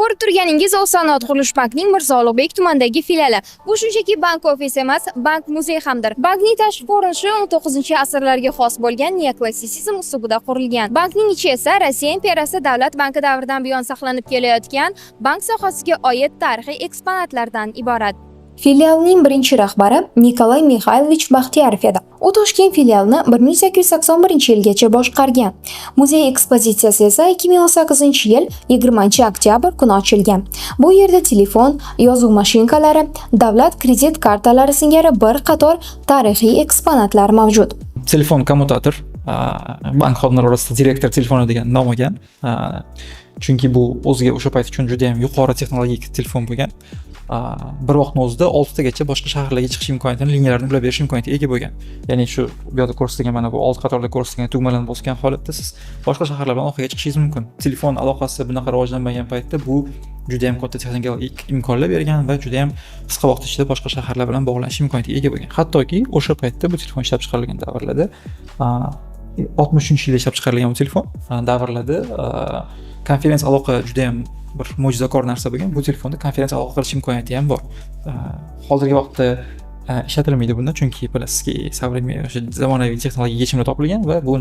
Ko'rib turganingiz O'zsanoat qurilish bankining Mirzo Ulug'bek tumanidagi filiali. Bu shunchaki bank ofisi emas, bank muzey hamdir. Bankning tashqi ko'rinishi 19-asrlarga xos bo'lgan neoklassitsizm uslubida qurilgan. Bankning ichi esa Rossiya imperiyasi davlat banki davridan buyon saqlanib kelayotgan bank sohasiga oid tarixiy eksponatlardan iborat. Filialning birinchi rahbari Nikolay Mixaylovich Baxtiyorov edi. U Toshkent filialini 1891-yilgacha boshqargan. Muzey ekspozitsiyasi esa 2018-yil 20-oktyabr kuni ochilgan. Bu yerda telefon, yozuv mashinkalari, davlat kredit kartalari singari bir qator tarixiy eksponatlar mavjud. Telefon kommutator, bank xodimlari orasida direktor telefoni degan nom olgan. Chunki bu o'ziga o'sha payt uchun juda ham yuqori texnologik telefon bo'lgan. Bir vaqtning o'zida 6 tagacha boshqa shaharlarga chiqish imkoniyatini, liniyalarni ulab berish imkoniyatiga ega bo'lgan. Ya'ni shu bu yerda ko'rsatilgan mana bu old qatorda ko'rsatilgan tugmalarni bosgan holatda siz boshqa shaharlar bilan aloqaga chiqishingiz mumkin. Telefon aloqasi bunaqa rivojlanmagan paytda bu juda ham katta texnologik imkonlar bergan va juda ham qisqa vaqt ichida boshqa shaharlar bilan bog'lanish imkoniyatiga ega bo'lgan. Hattoki o'sha paytda bu telefon ishlab chiqarilgan davrlarda 60-yilda ishlab chiqarilgan bu telefon davrlarda konferensiya aloqa juda ham bir mo'jizakor narsa bo'lgan. Bu telefonda konferensiya aloqa qilish imkoniyati ham bor. Hozirgi vaqtda ishlatilmaydi bunda, chunki bilasizki, zamonaviy texnologik yechimlar topilgan va bu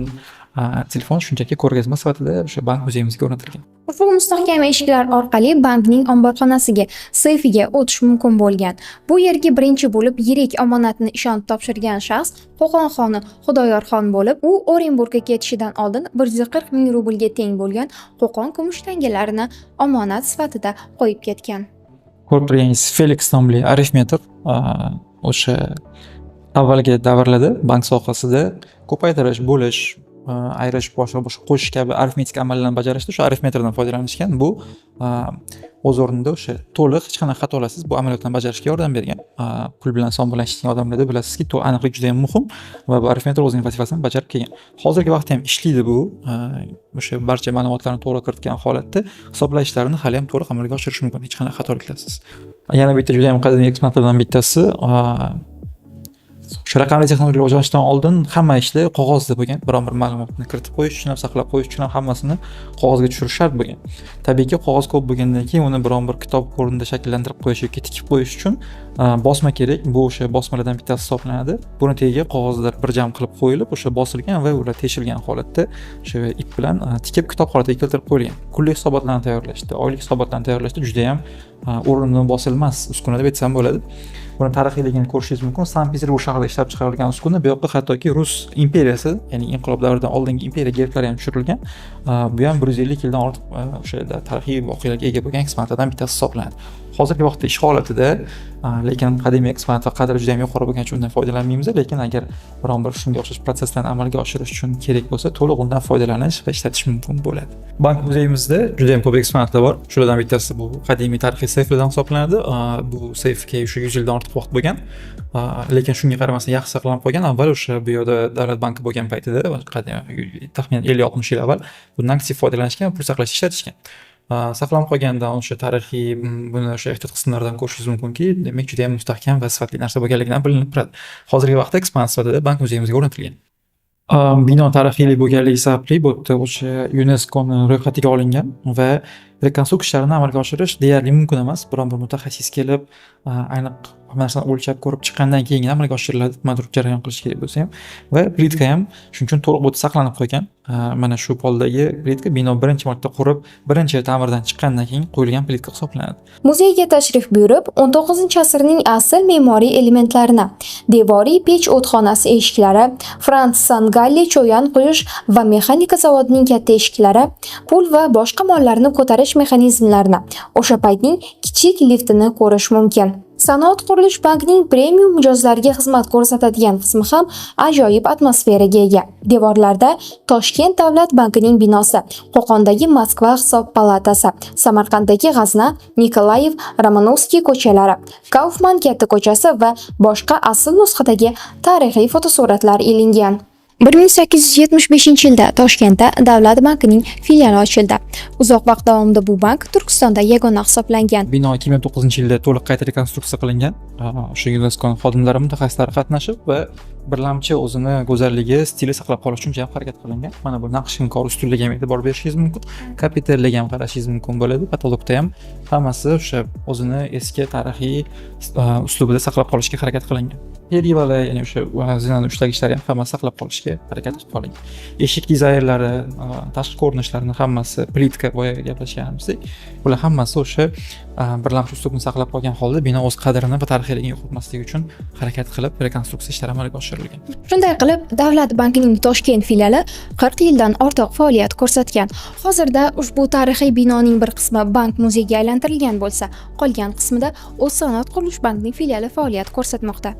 telefon shunchaki ko'rgazma sifatida o'sha bank muzeyimizga o'rnatilgan. Ushbu mustahkam eshiklar orqali bankning omborxonasiga, seyfiga o'tish mumkin bo'lgan. Bu yerga birinchi bo'lib yirik omonatni ishonib topshirgan shaxs Qo'qonxon Xudoyorxon bo'lib, u Orenburgga ketishidan oldin 140 ming rublga teng bo'lgan Qo'qon kumush tangalarini omonat sifatida qo'yib ketgan. Ko'rib turganingiz Felix nomli arifmetr o'sha avvalgi davrlarda bank sohasida ko'paytirish, bo'lish, ayirish, boshqa qo'shish kabi arifmetik amallarni bajarishda shu arifmetrdan foydalanishgan. Bu o'z o'rnida o'sha to'liq hech qanaqa xatolarsiz bu amaliyotni bajarishga yordam bergan. Pul bilan son bilan ishlayotgan odamlarda bilasizki, aniqlik juda ham muhim va bu arifmetr o'zining vazifasini bajarib kelgan. Hozirgi vaqtda ham ishlaydi bu. O'sha barcha ma'lumotlarni to'g'ri kiritgan holatda hisoblashlarini hali ham to'liq amalga oshirish mumkin, hech qanaqa xatoliklarsiz. Yana bitta juda ham qadimiy eksponatlardan bittasi shu raqamli texnologiyaga rivojlanishdan oldin hamma ishlar qog'ozda bo'lgan. Biron bir ma'lumotni kiritib qo'yish uchun ham, saqlab qo'yish uchun ham hammasini qog'ozga tushirish shart bo'lgan. Tabiiyki, qog'oz ko'p bo'lgandan keyin uni biron bir kitob o'rnida shakllantirib qo'yish yoki tikib qo'yish uchun bosma kerak. Bu o'sha bosmalardan bittasi hisoblanadi. Buni tagiga qog'ozlar bir jam qilib qo'yilib, o'sha bosilgan va ular teshilgan holatda o'sha ip bilan tikib kitob holatiga keltirib qo'yilgan. Kunlik hisobotlarni tayyorlashda, oylik hisobotlarni tayyorlashda juda ham o'rnidan bosilmas uskuna deb aytsam bo'ladi. Buni tarixiyligini ko'rishingiz mumkin. Sankt-Peterburg shahrida ishlab chiqarilgan uskuna. Bu yoqda hattoki Rus imperiyasi, ya'ni inqilob davridan oldingi imperiya gerblari ham tushirilgan. Bu ham 150 yildan ortiq o'sha tarixiy voqealarga ega bo'lgan eksponatlardan bittasi hisoblanadi. Hozirgi vaqtda ish holatida, lekin qadimiy eksponat va qadri juda ham yuqori bo'lgani uchun undan foydalanmaymiz, lekin agar biron bir shunga o'xshash proseslarni amalga oshirish uchun kerak bo'lsa, to'liq undan foydalanish va ishlatish mumkin bo'ladi. Bank muzeyimizda juda ham ko'p eksponatlar bor. Shulardan bittasi bu qadimiy tarixiy seyflardan hisoblanadi. Bu seyfga o'sha 100 yildan ortiq vaqt bo'lgan. Lekin shunga qaramasdan yaxshi saqlanib qolgan. Avval o'sha bu yerda davlat banki bo'lgan paytida, taxminan 50-60 yil avval bundan aktiv foydalanishgan, pul saqlashda ishlatishgan. Saqlanib qolgandan o'sha tarixiy buni o'sha ehtiyot qismlaridan ko'rishingiz mumkinki, demak juda ham mustahkam va sifatli narsa bo'lganligidan bilinib turadi. Hozirgi vaqtda eksponat sifatida bank muzeyimizga o'rnatilgan. Bino tarixiylik bo'lganligi sababli bu yerda o'sha UNESCOning ro'yxatiga olingan va rekonstruksiyalarni amalga oshirish deyarli mumkin emas. Biron bir mutaxassis kelib, aniq narsani o'lchab ko'rib chiqqandan keyin amalga oshiriladi, nimadir jarayon qilish kerak bo'lsa ham. Va plitka ham shuning uchun to'liq bo'lib saqlanib qolgan. Mana shu poldagi plitka bino birinchi marta qurib, birinchi ta'mirdan chiqqandan keyin qo'yilgan plitka hisoblanadi. Muzeyga tashrif buyurib, 19-asrning asl me'moriy elementlarini, devoriy pech o'txonasi eshiklari, Frans Sangalli cho'yan quyish va mexanika zavodining katta eshiklari, pul va boshqa mollarni ko'tarish mexanizmlarini, o'sha paytning kichik liftini ko'rish mumkin. Sanoat qurilish bankining premium mijozlariga xizmat ko'rsatadigan qismi ham ajoyib atmosferaga ega. Devorlarda Toshkent davlat bankining binosi, Qo'qondagi Moskva hisob palatasi, Samarqanddagi G'azna, Nikolayev, Romanovskiy ko'chalari, Kaufman katta ko'chasi va boshqa asl nusxadagi tarixiy fotosuratlar ilingan. 1875-yilda Toshkentda Davlat bankining filiali ochildi. Uzoq vaqt davomida bu bank Turkistonda yagona hisoblangan. Bino 2009-yilda to'liq qayta rekonstruksiya qilingan. O'sha UNESCO xodimlari, mutaxassislari qatnashib va birlamchi o'zini go'zalligi, stili saqlab qolish uchun ham harakat qilingan. Mana bu naqshinkor ustunligiga ham e'tibor berishingiz mumkin. Kapitalga ham qarashingiz mumkin bo'ladi. Patologda ham hammasi o'sha o'zini eski tarixiy uslubida saqlab qolishga harakat qilingan. Perivali, ya'ni o'sha zinani ushlagichlari ham hammasi saqlab qolishga harakat qilib qolingan. Eshik dizaynlari, tashqi ko'rinishlarini hammasi plitka boyaga gaplashganimizdek, bular hammasi o'sha birlamchi uslubni saqlab qolgan holda bino o'z qadrini va tarixiyligini yo'qotmasligi uchun harakat qilib rekonstruksiya ishlari amalga oshirilgan. Shunday qilib, Davlat bankining Toshkent filiali 40 yildan ortiq faoliyat ko'rsatgan. Hozirda ushbu tarixiy binoning bir qismi bank muzeyga aylantirilgan bo'lsa, qolgan qismida O'zsanoat qurilish bankining filiali faoliyat ko'rsatmoqda.